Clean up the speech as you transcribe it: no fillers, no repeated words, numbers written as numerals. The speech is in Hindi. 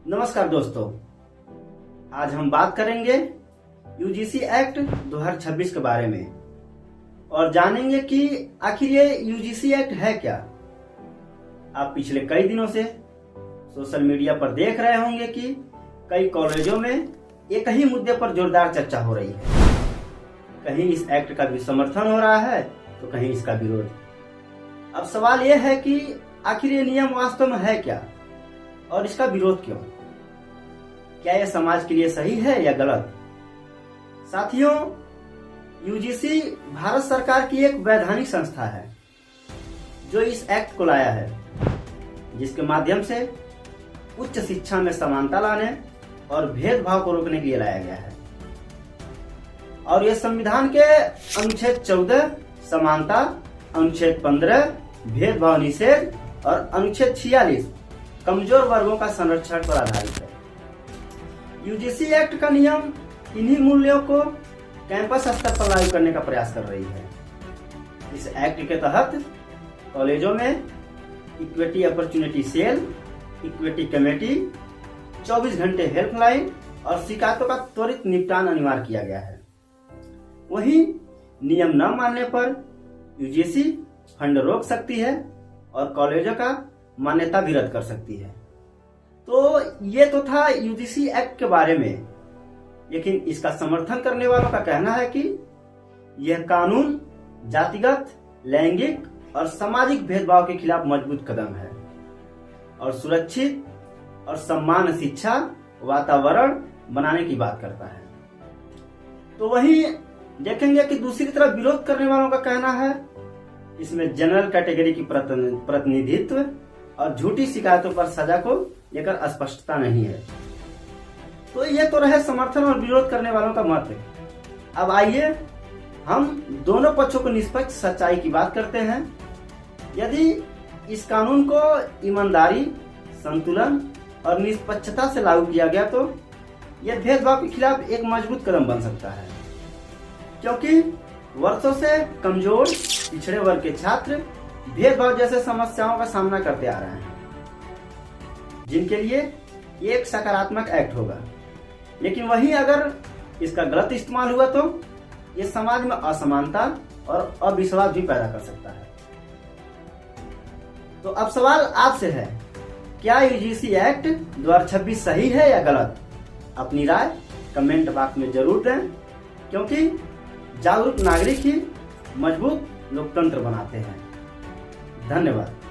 नमस्कार दोस्तों, आज हम बात करेंगे यूजीसी एक्ट 2026 के बारे में और जानेंगे कि आखिर ये यूजीसी एक्ट है क्या। आप पिछले कई दिनों से सोशल मीडिया पर देख रहे होंगे कि कई कॉलेजों में एक ही मुद्दे पर जोरदार चर्चा हो रही है। कहीं इस एक्ट का भी समर्थन हो रहा है तो कहीं इसका विरोध। अब सवाल यह है कि आखिर ये नियम वास्तव में है क्या और इसका विरोध क्यों? क्या यह समाज के लिए सही है या गलत? साथियों, यूजीसी भारत सरकार की एक वैधानिक संस्था है जो इस एक्ट को लाया है, जिसके माध्यम से उच्च शिक्षा में समानता लाने और भेदभाव को रोकने के लिए लाया गया है। और यह संविधान के अनुच्छेद 14 समानता, अनुच्छेद 15 भेदभाव निषेध और अनुच्छेद 46 कमजोर वर्गों का संरक्षण पर आधारित है। यूजीसी एक्ट का नियम इन्हीं मूल्यों को कैंपस स्तर पर लागू करने का प्रयास कर रही है। इस एक्ट के तहत कॉलेजों में equity opportunity cell, equity committee, 24 घंटे हेल्पलाइन और शिकायतों का त्वरित निपटान अनिवार्य किया गया है। वहीं नियम न मानने पर यूजीसी फंड रोक सकती है और कॉलेजों का मान्यता भी रद्द कर सकती है। तो ये तो था यूजीसी एक्ट के बारे में, लेकिन इसका समर्थन करने वालों का कहना है कि यह कानून जातिगत, लैंगिक और सामाजिक भेदभाव के खिलाफ मजबूत कदम है और सुरक्षित और सम्मान शिक्षा वातावरण बनाने की बात करता है। तो वहीं देखेंगे कि दूसरी तरफ विरोध करने वालों का कहना है इसमें जनरल कैटेगरी की प्रतिनिधित्व और झूठी शिकायतों पर सजा को लेकर स्पष्टता नहीं है। तो ये तो रहे समर्थन और विरोध करने वालों का मत। अब आइए हम दोनों पक्षों को निष्पक्ष सच्चाई की बात करते हैं। यदि इस कानून को ईमानदारी, संतुलन और निष्पक्षता से लागू किया गया तो यह भेदभाव के खिलाफ एक मजबूत कदम बन सकता है, क्योंकि वर्षों से कमजोर, पिछड़े वर्ग के छात्र भेदभाव जैसे समस्याओं का सामना करते आ रहे हैं, जिनके लिए ये एक सकारात्मक एक्ट होगा। लेकिन वहीं अगर इसका गलत इस्तेमाल हुआ तो ये समाज में असमानता और अविश्वास भी पैदा कर सकता है। तो अब सवाल आपसे है, क्या यूजीसी एक्ट 2026 सही है या गलत? अपनी राय कमेंट बॉक्स में जरूर दें, क्योंकि जागरूक नागरिक ही मजबूत लोकतंत्र बनाते हैं। धन्यवाद।